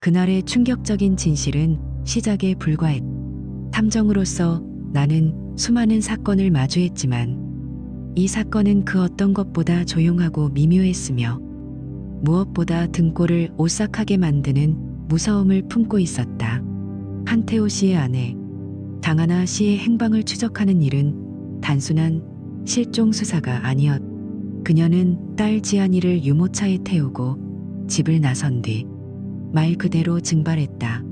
그날의 충격적인 진실은 시작에 불과했다. 탐정으로서 나는 수많은 사건을 마주했지만 이 사건은 그 어떤 것보다 조용하고 미묘했으며 무엇보다 등골을 오싹하게 만드는 무서움을 품고 있었다. 한태호 씨의 아내 장하나 씨의 행방을 추적하는 일은 단순한 실종 수사가 아니었다. 그녀는 딸 지안이를 유모차에 태우고 집을 나선 뒤 말 그대로 증발했다.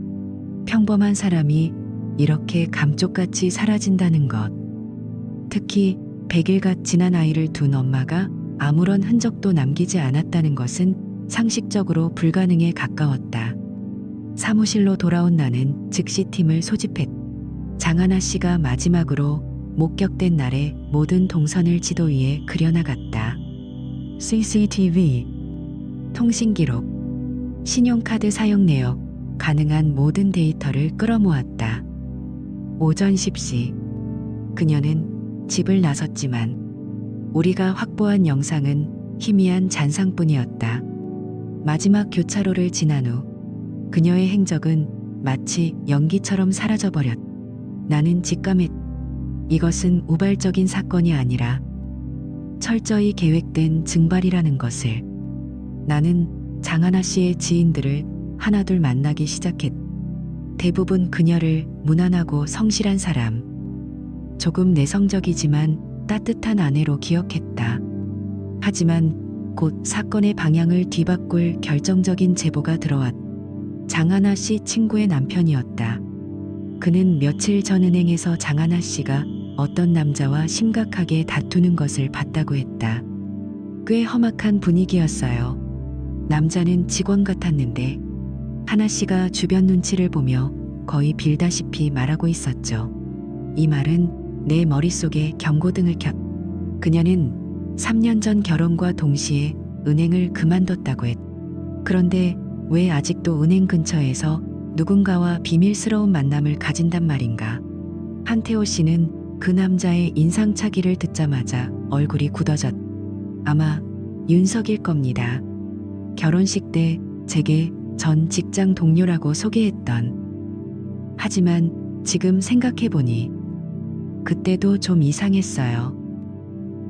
평범한 사람이 이렇게 감쪽같이 사라진다는 것. 특히 100일가 지난 아이를 둔 엄마가 아무런 흔적도 남기지 않았다는 것은 상식적으로 불가능에 가까웠다. 사무실로 돌아온 나는 즉시 팀을 소집했다. 장하나 씨가 마지막으로 목격된 날의 모든 동선을 지도 위에 그려나갔다. CCTV, 통신기록, 신용카드 사용 내역, 가능한 모든 데이터를 끌어모았다. 오전 10시, 그녀는 집을 나섰지만 우리가 확보한 영상은 희미한 잔상뿐이었다. 마지막 교차로를 지난 후 그녀의 행적은 마치 연기처럼 사라져버렸다. 나는 직감했다. 이것은 우발적인 사건이 아니라 철저히 계획된 증발이라는 것을. 나는 장하나 씨의 지인들을 하나둘 만나기 시작했다. 대부분 그녀를 무난하고 성실한 사람, 조금 내성적이지만 따뜻한 아내로 기억했다. 하지만 곧 사건의 방향을 뒤바꿀 결정적인 제보가 들어왔다. 장하나 씨 친구의 남편이었다. 그는 며칠 전 은행에서 장하나 씨가 어떤 남자와 심각하게 다투는 것을 봤다고 했다. 꽤 험악한 분위기였어요. 남자는 직원 같았는데 하나 씨가 주변 눈치를 보며 거의 빌다시피 말하고 있었죠. 이 말은 내 머릿속에 경고등을 켰다. 그녀는 3년 전 결혼과 동시에 은행을 그만뒀다고 했다. 그런데 왜 아직도 은행 근처에서 누군가와 비밀스러운 만남을 가진단 말인가. 한태호 씨는 그 남자의 인상착의를 듣자마자 얼굴이 굳어졌다. 아마 윤석일 겁니다. 결혼식 때 제게 전 직장 동료라고 소개했던. 하지만 지금 생각해보니 그때도 좀 이상했어요.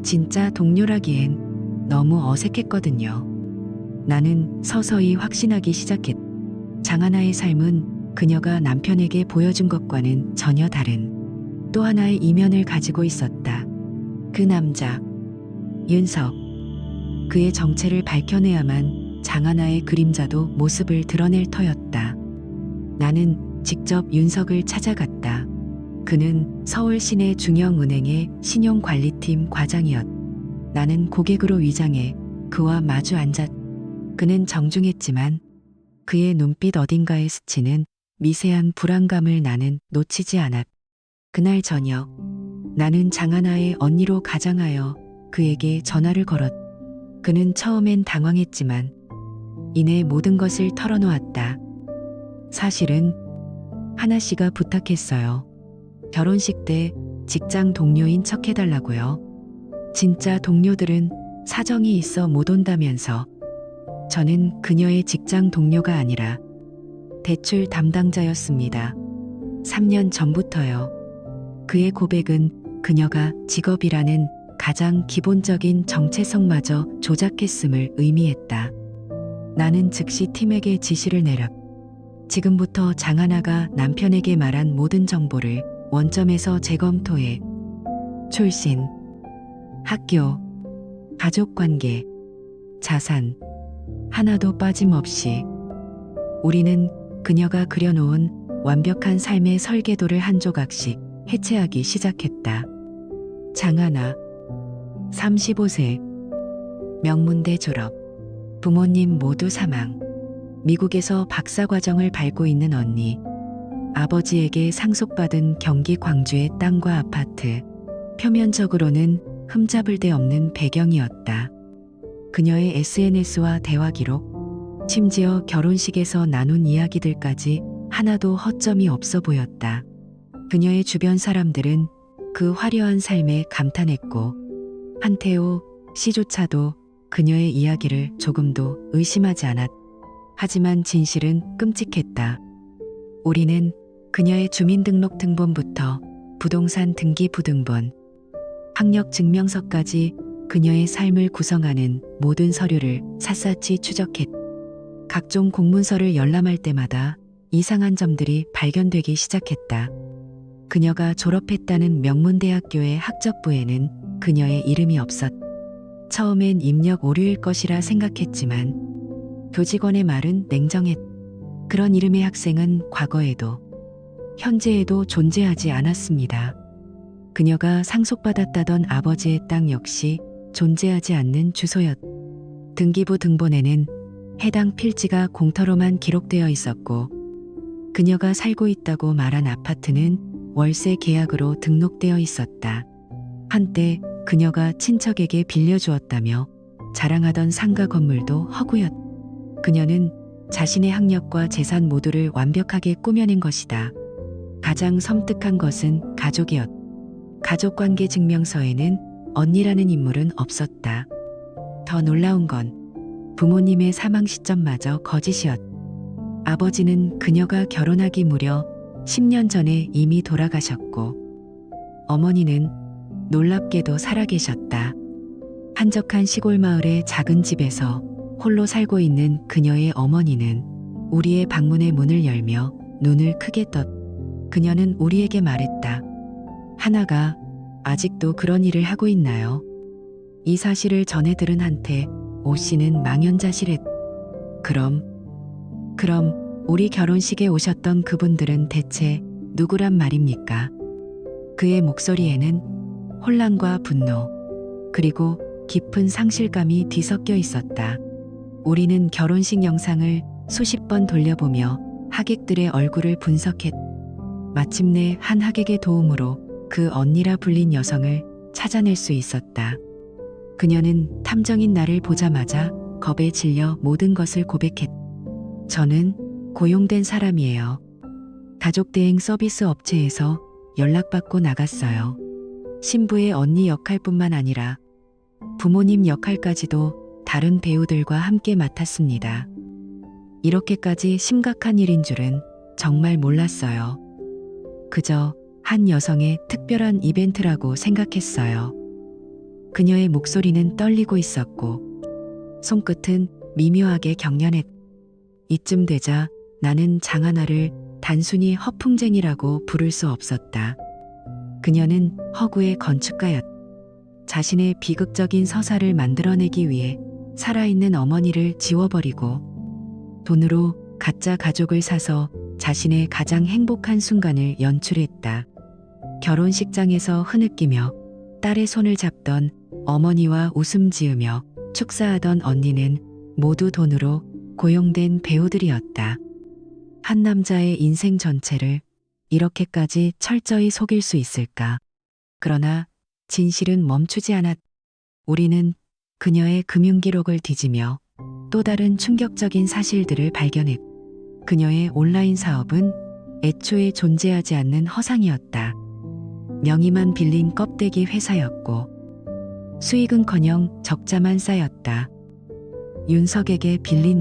진짜 동료라기엔 너무 어색했거든요. 나는 서서히 확신하기 시작했다. 장하나의 삶은 그녀가 남편에게 보여준 것과는 전혀 다른 또 하나의 이면을 가지고 있었다. 그 남자, 윤석. 그의 정체를 밝혀내야만 장하나의 그림자도 모습을 드러낼 터였다. 나는 직접 윤석을 찾아갔다. 그는 서울 시내 중형은행의 신용관리팀 과장이었다. 나는 고객으로 위장해 그와 마주 앉았다. 그는 정중했지만 그의 눈빛 어딘가에 스치는 미세한 불안감을 나는 놓치지 않았다. 그날 저녁 나는 장하나의 언니로 가장하여 그에게 전화를 걸었다. 그는 처음엔 당황했지만 이내 모든 것을 털어놓았다. 사실은 하나 씨가 부탁했어요. 결혼식 때 직장 동료인 척 해달라고요. 진짜 동료들은 사정이 있어 못 온다면서. 저는 그녀의 직장 동료가 아니라 대출 담당자였습니다. 3년 전부터요. 그의 고백은 그녀가 직업이라는 가장 기본적인 정체성마저 조작했음을 의미했다. 나는 즉시 팀에게 지시를 내렸다. 지금부터 장하나가 남편에게 말한 모든 정보를 원점에서 재검토해. 출신, 학교, 가족관계, 자산, 하나도 빠짐없이. 우리는 그녀가 그려놓은 완벽한 삶의 설계도를 한 조각씩 해체하기 시작했다. 장하나, 35세, 명문대 졸업, 부모님 모두 사망, 미국에서 박사과정을 밟고 있는 언니, 아버지에게 상속받은 경기 광주의 땅과 아파트, 표면적으로는 흠잡을 데 없는 배경이었다. 그녀의 SNS와 대화 기록, 심지어 결혼식에서 나눈 이야기들까지 하나도 허점이 없어 보였다. 그녀의 주변 사람들은 그 화려한 삶에 감탄했고 한태호 씨조차도 그녀의 이야기를 조금도 의심하지 않았다. 하지만 진실은 끔찍했다. 우리는 그녀의 주민등록 등본부터 부동산 등기부등본, 학력증명서까지 그녀의 삶을 구성하는 모든 서류를 샅샅이 추적했다. 각종 공문서를 열람할 때마다 이상한 점들이 발견되기 시작했다. 그녀가 졸업했다는 명문대학교의 학적부에는 그녀의 이름이 없었다. 처음엔 입력 오류일 것이라 생각했지만 교직원의 말은 냉정했다. 그런 이름의 학생은 과거에도 현재에도 존재하지 않았습니다. 그녀가 상속받았다던 아버지의 땅 역시 존재하지 않는 주소였다. 등기부 등본에는 해당 필지가 공터로만 기록되어 있었고 그녀가 살고 있다고 말한 아파트는 월세 계약으로 등록되어 있었다. 한때 그녀가 친척에게 빌려주었다며 자랑하던 상가 건물도 허구였다. 그녀는 자신의 학력과 재산 모두를 완벽하게 꾸며낸 것이다. 가장 섬뜩한 것은 가족이었다. 가족관계 증명서에는 언니라는 인물은 없었다. 더 놀라운 건 부모님의 사망 시점마저 거짓이었다. 아버지는 그녀가 결혼하기 무려 10년 전에 이미 돌아가셨고 어머니는 놀랍게도 살아계셨다. 한적한 시골 마을의 작은 집에서 홀로 살고 있는 그녀의 어머니는 우리의 방문의 문을 열며 눈을 크게 떴다. 그녀는 우리에게 말했다. 하나가 아직도 그런 일을 하고 있나요? 이 사실을 전해들은 한테 오 씨는 망연자실했다. 그럼 우리 결혼식에 오셨던 그분들은 대체 누구란 말입니까? 그의 목소리에는 혼란과 분노, 그리고 깊은 상실감이 뒤섞여 있었다. 우리는 결혼식 영상을 수십 번 돌려보며 하객들의 얼굴을 분석했다. 마침내 한 하객의 도움으로 그 언니라 불린 여성을 찾아낼 수 있었다. 그녀는 탐정인 나를 보자마자 겁에 질려 모든 것을 고백했다. 저는 고용된 사람이에요. 가족대행 서비스 업체에서 연락받고 나갔어요. 신부의 언니 역할뿐만 아니라 부모님 역할까지도 다른 배우들과 함께 맡았습니다. 이렇게까지 심각한 일인 줄은 정말 몰랐어요. 그저 한 여성의 특별한 이벤트라고 생각했어요. 그녀의 목소리는 떨리고 있었고 손끝은 미묘하게 경련했다. 이쯤 되자 나는 장하나를 단순히 허풍쟁이라고 부를 수 없었다. 그녀는 허구의 건축가였다. 자신의 비극적인 서사를 만들어내기 위해 살아있는 어머니를 지워버리고 돈으로 가짜 가족을 사서 자신의 가장 행복한 순간을 연출했다. 결혼식장에서 흐느끼며 딸의 손을 잡던 어머니와 웃음 지으며 축사하던 언니는 모두 돈으로 고용된 배우들이었다. 한 남자의 인생 전체를 이렇게까지 철저히 속일 수 있을까? 그러나 진실은 멈추지 않았다. 우리는 그녀의 금융기록을 뒤지며 또 다른 충격적인 사실들을 발견했다. 그녀의 온라인 사업은 애초에 존재하지 않는 허상이었다. 명의만 빌린 껍데기 회사였고 수익은커녕 적자만 쌓였다. 윤석에게 빌린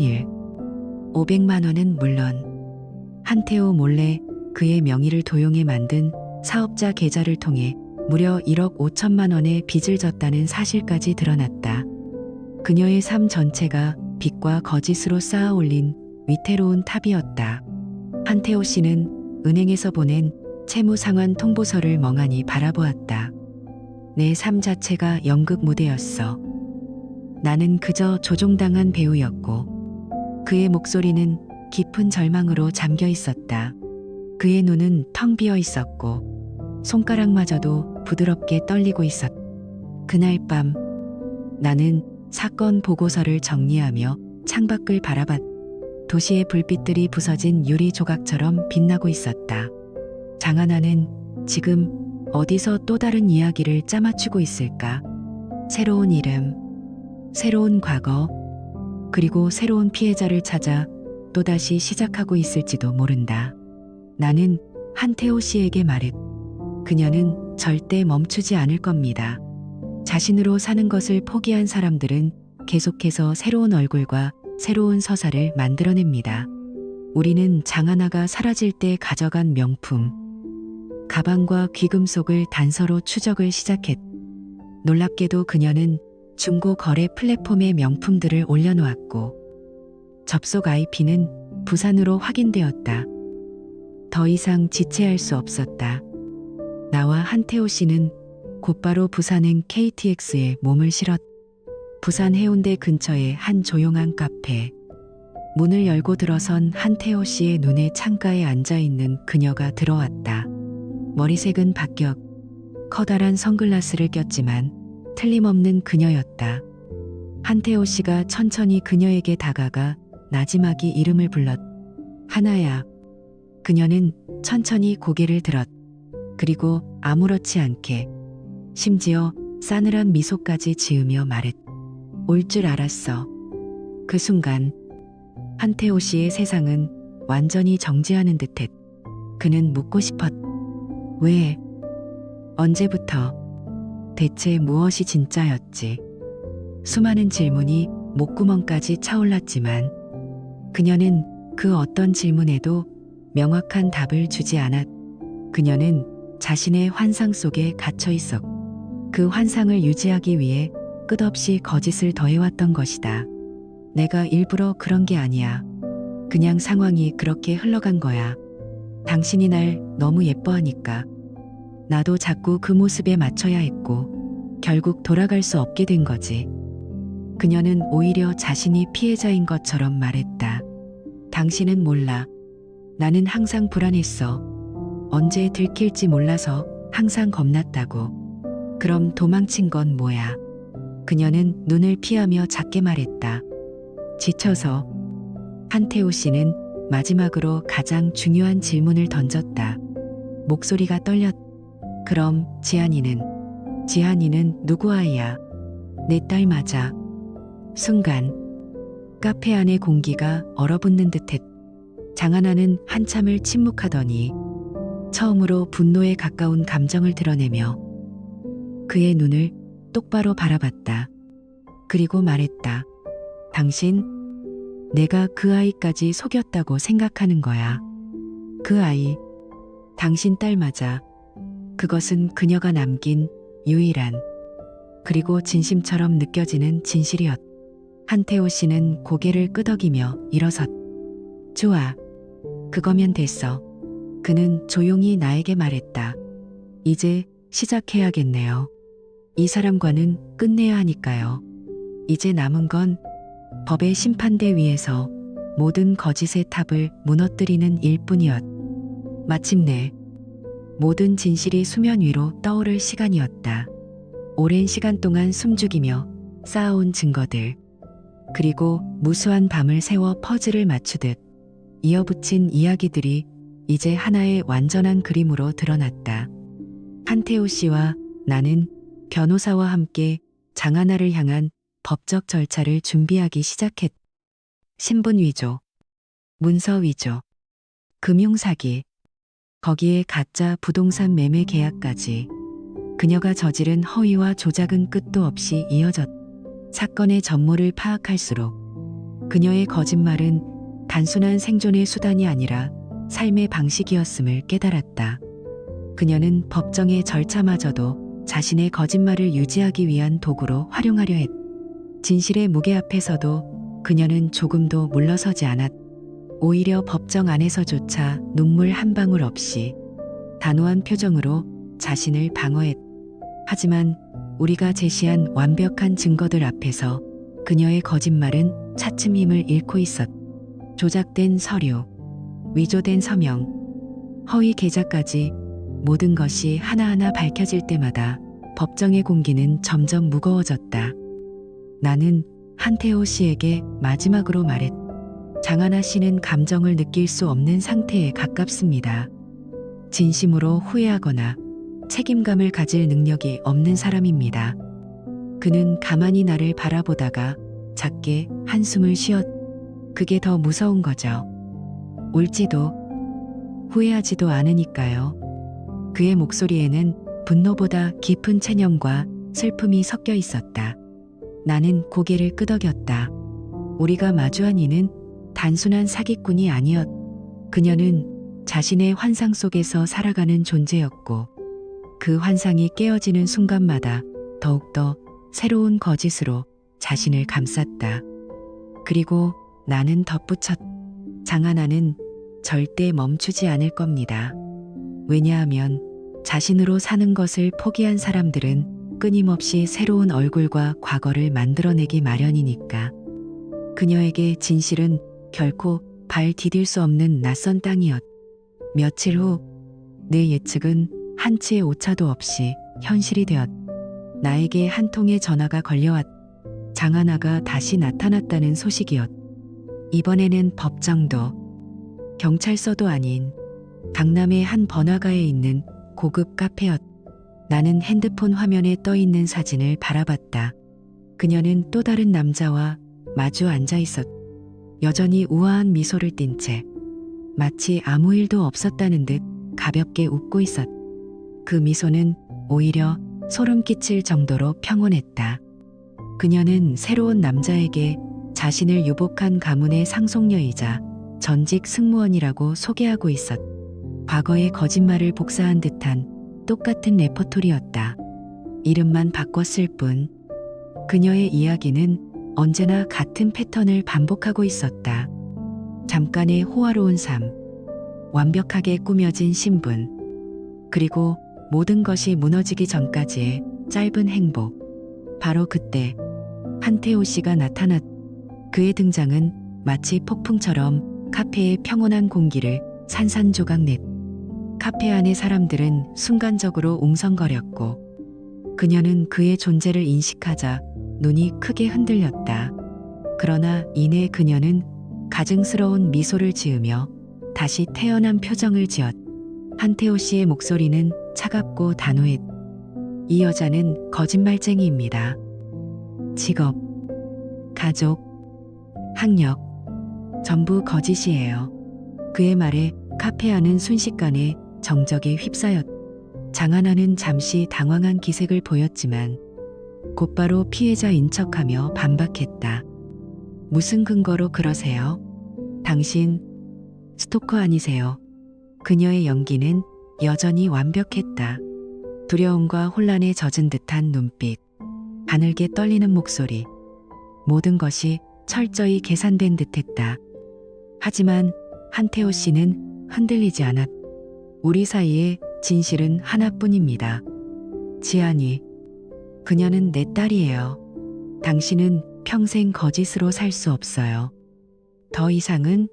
500만 원은 물론 한태호 몰래 그의 명의를 도용해 만든 사업자 계좌를 통해 무려 1억 5천만 원의 빚을 졌다는 사실까지 드러났다. 그녀의 삶 전체가 빚과 거짓으로 쌓아 올린 위태로운 탑이었다. 한태호 씨는 은행에서 보낸 채무 상환 통보서를 멍하니 바라보았다. 내 삶 자체가 연극 무대였어. 나는 그저 조종당한 배우였고 그의 목소리는 깊은 절망으로 잠겨 있었다. 그의 눈은 텅 비어 있었고 손가락마저도 부드럽게 떨리고 있었다. 그날 밤 나는 사건 보고서를 정리하며 창밖을 바라봤다. 도시의 불빛들이 부서진 유리 조각처럼 빛나고 있었다. 장하나는 지금 어디서 또 다른 이야기를 짜맞추고 있을까? 새로운 이름, 새로운 과거, 그리고 새로운 피해자를 찾아 또다시 시작하고 있을지도 모른다. 나는 한태호 씨에게 말했다. 그녀는 절대 멈추지 않을 겁니다. 자신으로 사는 것을 포기한 사람들은 계속해서 새로운 얼굴과 새로운 서사를 만들어냅니다. 우리는 장하나가 사라질 때 가져간 명품, 가방과 귀금속을 단서로 추적을 시작했. 놀랍게도 그녀는 중고 거래 플랫폼에 명품들을 올려놓았고 접속 IP는 부산으로 확인되었다. 더 이상 지체할 수 없었다. 나와 한태호 씨는 곧바로 부산행 KTX에 몸을 실었. 부산 해운대 근처의 한 조용한 카페. 문을 열고 들어선 한태호 씨의 눈에 창가에 앉아있는 그녀가 들어왔다. 머리색은 바뀌었. 커다란 선글라스를 꼈지만 틀림없는 그녀였다. 한태호 씨가 천천히 그녀에게 다가가 나지막이 이름을 불렀. 하나야. 그녀는 천천히 고개를 들었. 그리고 아무렇지 않게, 심지어 싸늘한 미소까지 지으며 말했. 올 줄 알았어. 그 순간 한태호 씨의 세상은 완전히 정지하는 듯했. 그는 묻고 싶었. 왜? 언제부터? 대체 무엇이 진짜였지? 수많은 질문이 목구멍까지 차올랐지만 그녀는 그 어떤 질문에도 명확한 답을 주지 않았. 그녀는 자신의 환상 속에 갇혀 있었. 그 환상을 유지하기 위해 끝없이 거짓을 더해왔던 것이다. 내가 일부러 그런 게 아니야. 그냥 상황이 그렇게 흘러간 거야. 당신이 날 너무 예뻐하니까. 나도 자꾸 그 모습에 맞춰야 했고 결국 돌아갈 수 없게 된 거지. 그녀는 오히려 자신이 피해자인 것처럼 말했다. 당신은 몰라. 나는 항상 불안했어. 언제 들킬지 몰라서 항상 겁났다고. 그럼 도망친 건 뭐야? 그녀는 눈을 피하며 작게 말했다. 지쳐서. 한태호 씨는 마지막으로 가장 중요한 질문을 던졌다. 목소리가 떨렸. 그럼 지한이는 누구 아이야? 내 딸 맞아. 순간 카페 안의 공기가 얼어붙는 듯했. 장하나는 한참을 침묵하더니 처음으로 분노에 가까운 감정을 드러내며 그의 눈을 똑바로 바라봤다. 그리고 말했다. 당신, 내가 그 아이까지 속였다고 생각하는 거야. 그 아이, 당신 딸 맞아. 그것은 그녀가 남긴 유일한, 그리고 진심처럼 느껴지는 진실이었. 한태호 씨는 고개를 끄덕이며 일어섰. 좋아. 그거면 됐어. 그는 조용히 나에게 말했다. 이제 시작해야겠네요. 이 사람과는 끝내야 하니까요. 이제 남은 건 법의 심판대 위에서 모든 거짓의 탑을 무너뜨리는 일뿐이었. 마침내 모든 진실이 수면 위로 떠오를 시간이었다. 오랜 시간 동안 숨죽이며 쌓아온 증거들, 그리고 무수한 밤을 새워 퍼즐을 맞추듯 이어붙인 이야기들이 이제 하나의 완전한 그림으로 드러났다. 한태호 씨와 나는 변호사와 함께 장하나를 향한 법적 절차를 준비하기 시작했. 신분 위조, 문서 위조, 금융사기, 거기에 가짜 부동산 매매 계약까지. 그녀가 저지른 허위와 조작은 끝도 없이 이어졌. 사건의 전모를 파악할수록 그녀의 거짓말은 단순한 생존의 수단이 아니라 삶의 방식이었음을 깨달았다. 그녀는 법정의 절차마저도 자신의 거짓말을 유지하기 위한 도구로 활용하려 했. 진실의 무게 앞에서도 그녀는 조금도 물러서지 않았. 오히려 법정 안에서조차 눈물 한 방울 없이 단호한 표정으로 자신을 방어했. 하지만 우리가 제시한 완벽한 증거들 앞에서 그녀의 거짓말은 차츰 힘을 잃고 있었. 조작된 서류, 위조된 서명, 허위 계좌까지 모든 것이 하나하나 밝혀질 때마다 법정의 공기는 점점 무거워졌다. 나는 한태호 씨에게 마지막으로 말했. 장하나 씨는 감정을 느낄 수 없는 상태에 가깝습니다. 진심으로 후회하거나 책임감을 가질 능력이 없는 사람입니다. 그는 가만히 나를 바라보다가 작게 한숨을 쉬었. 그게 더 무서운 거죠. 울지도 후회하지도 않으니까요. 그의 목소리에는 분노보다 깊은 체념과 슬픔이 섞여 있었다. 나는 고개를 끄덕였다. 우리가 마주한 이는 단순한 사기꾼이 아니었. 그녀는 자신의 환상 속에서 살아가는 존재였고 그 환상이 깨어지는 순간마다 더욱더 새로운 거짓으로 자신을 감쌌다. 그리고 나는 덧붙였. 장하나는 절대 멈추지 않을 겁니다. 왜냐하면 자신으로 사는 것을 포기한 사람들은 끊임없이 새로운 얼굴과 과거를 만들어내기 마련이니까. 그녀에게 진실은 결코 발 디딜 수 없는 낯선 땅이었. 며칠 후 내 예측은 한치의 오차도 없이 현실이 되었. 나에게 한 통의 전화가 걸려왔. 장하나가 다시 나타났다는 소식이었. 이번에는 법정도 경찰서도 아닌 강남의 한 번화가에 있는 고급 카페였. 나는 핸드폰 화면에 떠 있는 사진을 바라봤다. 그녀는 또 다른 남자와 마주 앉아 있었. 여전히 우아한 미소를 띤 채 마치 아무 일도 없었다는 듯 가볍게 웃고 있었. 그 미소는 오히려 소름 끼칠 정도로 평온했다. 그녀는 새로운 남자에게 자신을 유복한 가문의 상속녀이자 전직 승무원이라고 소개하고 있었. 과거의 거짓말을 복사한 듯한 똑같은 레퍼토리였다. 이름만 바꿨을 뿐 그녀의 이야기는 언제나 같은 패턴을 반복하고 있었다. 잠깐의 호화로운 삶, 완벽하게 꾸며진 신분, 그리고 모든 것이 무너지기 전까지의 짧은 행복. 바로 그때 한태호 씨가 나타났. 그의 등장은 마치 폭풍처럼 카페의 평온한 공기를 산산조각냈. 카페 안의 사람들은 순간적으로 웅성거렸고 그녀는 그의 존재를 인식하자 눈이 크게 흔들렸다. 그러나 이내 그녀는 가증스러운 미소를 지으며 다시 태연한 표정을 지었. 한태호 씨의 목소리는 차갑고 단호했. 이 여자는 거짓말쟁이입니다. 직업, 가족, 학력, 전부 거짓이에요. 그의 말에 카페 안은 순식간에 정적에 휩싸였. 장하나는 잠시 당황한 기색을 보였지만 곧바로 피해자인 척하며 반박했다. 무슨 근거로 그러세요? 당신 스토커 아니세요? 그녀의 연기는 여전히 완벽했다. 두려움과 혼란에 젖은 듯한 눈빛, 가늘게 떨리는 목소리, 모든 것이 철저히 계산된 듯했다. 하지만 한태호 씨는 흔들리지 않았. 우리 사이의 진실은 하나뿐입니다. 지안이, 그녀는 내 딸이에요. 당신은 평생 거짓으로 살 수 없어요. 더 이상은.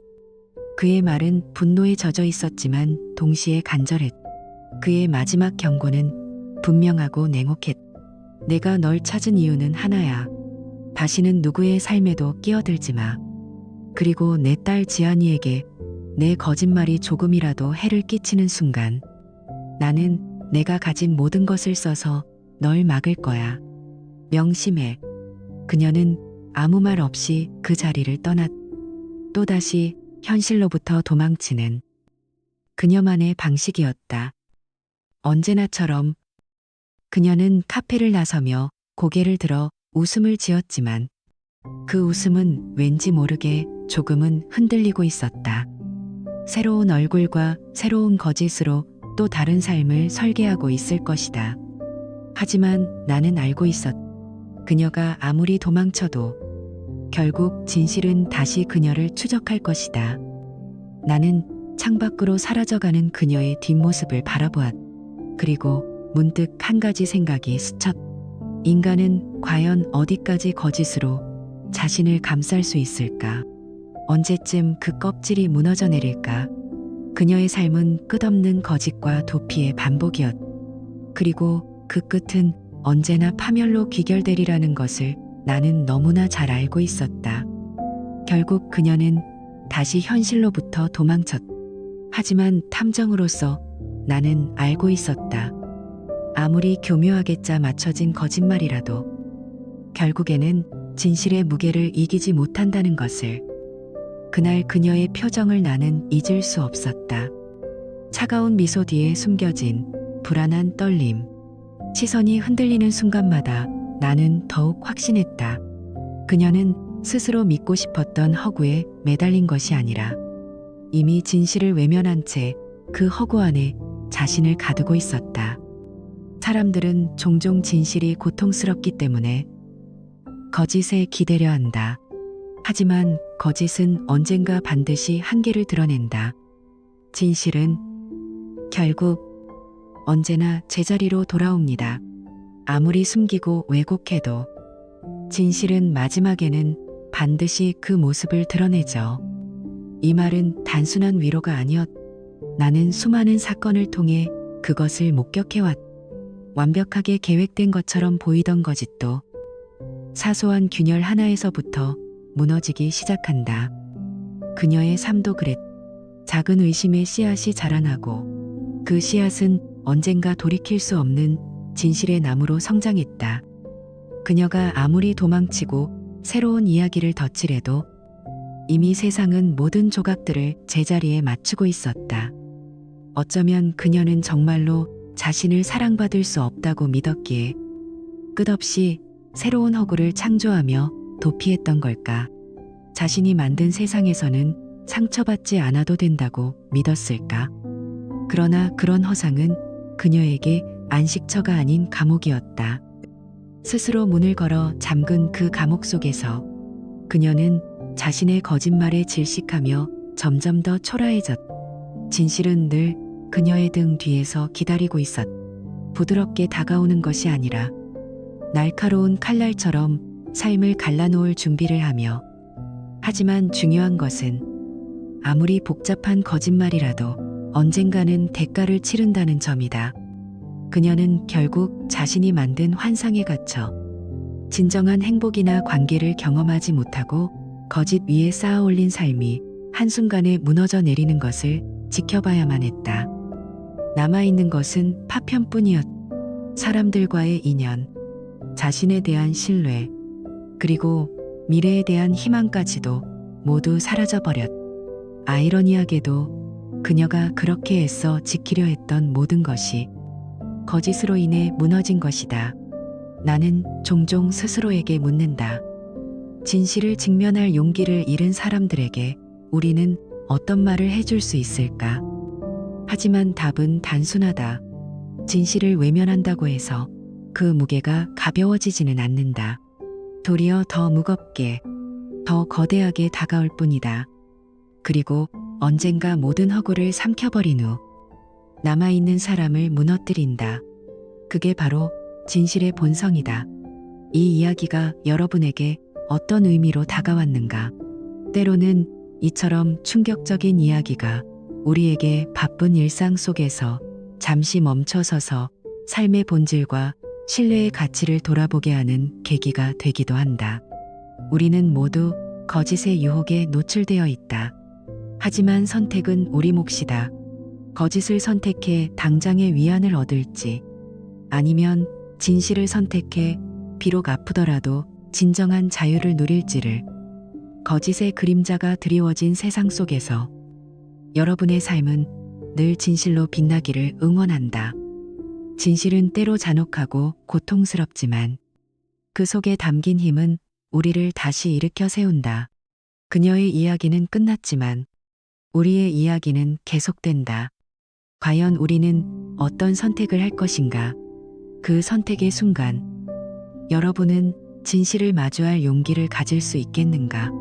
그의 말은 분노에 젖어 있었지만 동시에 간절했. 그의 마지막 경고는 분명하고 냉혹했. 내가 널 찾은 이유는 하나야. 다시는 누구의 삶에도 끼어들지 마. 그리고 내 딸 지안이에게 내 거짓말이 조금이라도 해를 끼치는 순간 나는 내가 가진 모든 것을 써서 널 막을 거야. 명심해. 그녀는 아무 말 없이 그 자리를 떠났. 또다시 현실로부터 도망치는 그녀만의 방식이었다. 언제나처럼 그녀는 카페를 나서며 고개를 들어 웃음을 지었지만 그 웃음은 왠지 모르게 조금은 흔들리고 있었다. 새로운 얼굴과 새로운 거짓으로 또 다른 삶을 설계하고 있을 것이다. 하지만 나는 알고 있었. 그녀가 아무리 도망쳐도 결국 진실은 다시 그녀를 추적할 것이다. 나는 창밖으로 사라져가는 그녀의 뒷모습을 바라보았. 그리고 문득 한 가지 생각이 스쳤. 인간은 과연 어디까지 거짓으로 자신을 감쌀 수 있을까? 언제쯤 그 껍질이 무너져 내릴까? 그녀의 삶은 끝없는 거짓과 도피의 반복이었. 그리고 그 끝은 언제나 파멸로 귀결되리라는 것을 나는 너무나 잘 알고 있었다. 결국 그녀는 다시 현실로부터 도망쳤. 하지만 탐정으로서 나는 알고 있었다. 아무리 교묘하게 짜 맞춰진 거짓말이라도 결국에는 진실의 무게를 이기지 못한다는 것을. 그날 그녀의 표정을 나는 잊을 수 없었다. 차가운 미소 뒤에 숨겨진 불안한 떨림. 시선이 흔들리는 순간마다 나는 더욱 확신했다. 그녀는 스스로 믿고 싶었던 허구에 매달린 것이 아니라 이미 진실을 외면한 채 그 허구 안에 자신을 가두고 있었다. 사람들은 종종 진실이 고통스럽기 때문에 거짓에 기대려 한다. 하지만 거짓은 언젠가 반드시 한계를 드러낸다. 진실은 결국 언제나 제자리로 돌아옵니다. 아무리 숨기고 왜곡해도 진실은 마지막에는 반드시 그 모습을 드러내죠. 이 말은 단순한 위로가 아니었. 나는 수많은 사건을 통해 그것을 목격해왔. 완벽하게 계획된 것처럼 보이던 거짓도 사소한 균열 하나에서부터 무너지기 시작한다. 그녀의 삶도 그랬. 작은 의심의 씨앗이 자라나고 그 씨앗은 언젠가 돌이킬 수 없는 진실의 나무로 성장했다. 그녀가 아무리 도망치고 새로운 이야기를 덧칠해도 이미 세상은 모든 조각들을 제자리에 맞추고 있었다. 어쩌면 그녀는 정말로 자신을 사랑받을 수 없다고 믿었기에 끝없이 새로운 허구를 창조하며 도피했던 걸까? 자신이 만든 세상에서는 상처받지 않아도 된다고 믿었을까? 그러나 그런 허상은 그녀에게 안식처가 아닌 감옥이었다. 스스로 문을 걸어 잠근 그 감옥 속에서 그녀는 자신의 거짓말에 질식하며 점점 더 초라해졌. 진실은 늘 그녀의 등 뒤에서 기다리고 있었. 부드럽게 다가오는 것이 아니라 날카로운 칼날처럼 삶을 갈라놓을 준비를 하며. 하지만 중요한 것은 아무리 복잡한 거짓말이라도 언젠가는 대가를 치른다는 점이다. 그녀는 결국 자신이 만든 환상에 갇혀 진정한 행복이나 관계를 경험하지 못하고 거짓 위에 쌓아 올린 삶이 한순간에 무너져 내리는 것을 지켜봐야만 했다. 남아있는 것은 파편뿐이었. 사람들과의 인연, 자신에 대한 신뢰, 그리고 미래에 대한 희망까지도 모두 사라져버렸. 아이러니하게도 그녀가 그렇게 애써 지키려 했던 모든 것이 거짓으로 인해 무너진 것이다. 나는 종종 스스로에게 묻는다. 진실을 직면할 용기를 잃은 사람들에게 우리는 어떤 말을 해줄 수 있을까? 하지만 답은 단순하다. 진실을 외면한다고 해서 그 무게가 가벼워지지는 않는다. 도리어 더 무겁게, 더 거대하게 다가올 뿐이다. 그리고 언젠가 모든 허구를 삼켜버린 후 남아있는 사람을 무너뜨린다. 그게 바로 진실의 본성이다. 이 이야기가 여러분에게 어떤 의미로 다가왔는가? 때로는 이처럼 충격적인 이야기가 우리에게 바쁜 일상 속에서 잠시 멈춰서서 삶의 본질과 신뢰의 가치를 돌아보게 하는 계기가 되기도 한다. 우리는 모두 거짓의 유혹에 노출되어 있다. 하지만 선택은 우리 몫이다. 거짓을 선택해 당장의 위안을 얻을지, 아니면 진실을 선택해 비록 아프더라도 진정한 자유를 누릴지를. 거짓의 그림자가 드리워진 세상 속에서 여러분의 삶은 늘 진실로 빛나기를 응원한다. 진실은 때로 잔혹하고 고통스럽지만 그 속에 담긴 힘은 우리를 다시 일으켜 세운다. 그녀의 이야기는 끝났지만 우리의 이야기는 계속된다. 과연 우리는 어떤 선택을 할 것인가? 그 선택의 순간 여러분은 진실을 마주할 용기를 가질 수 있겠는가?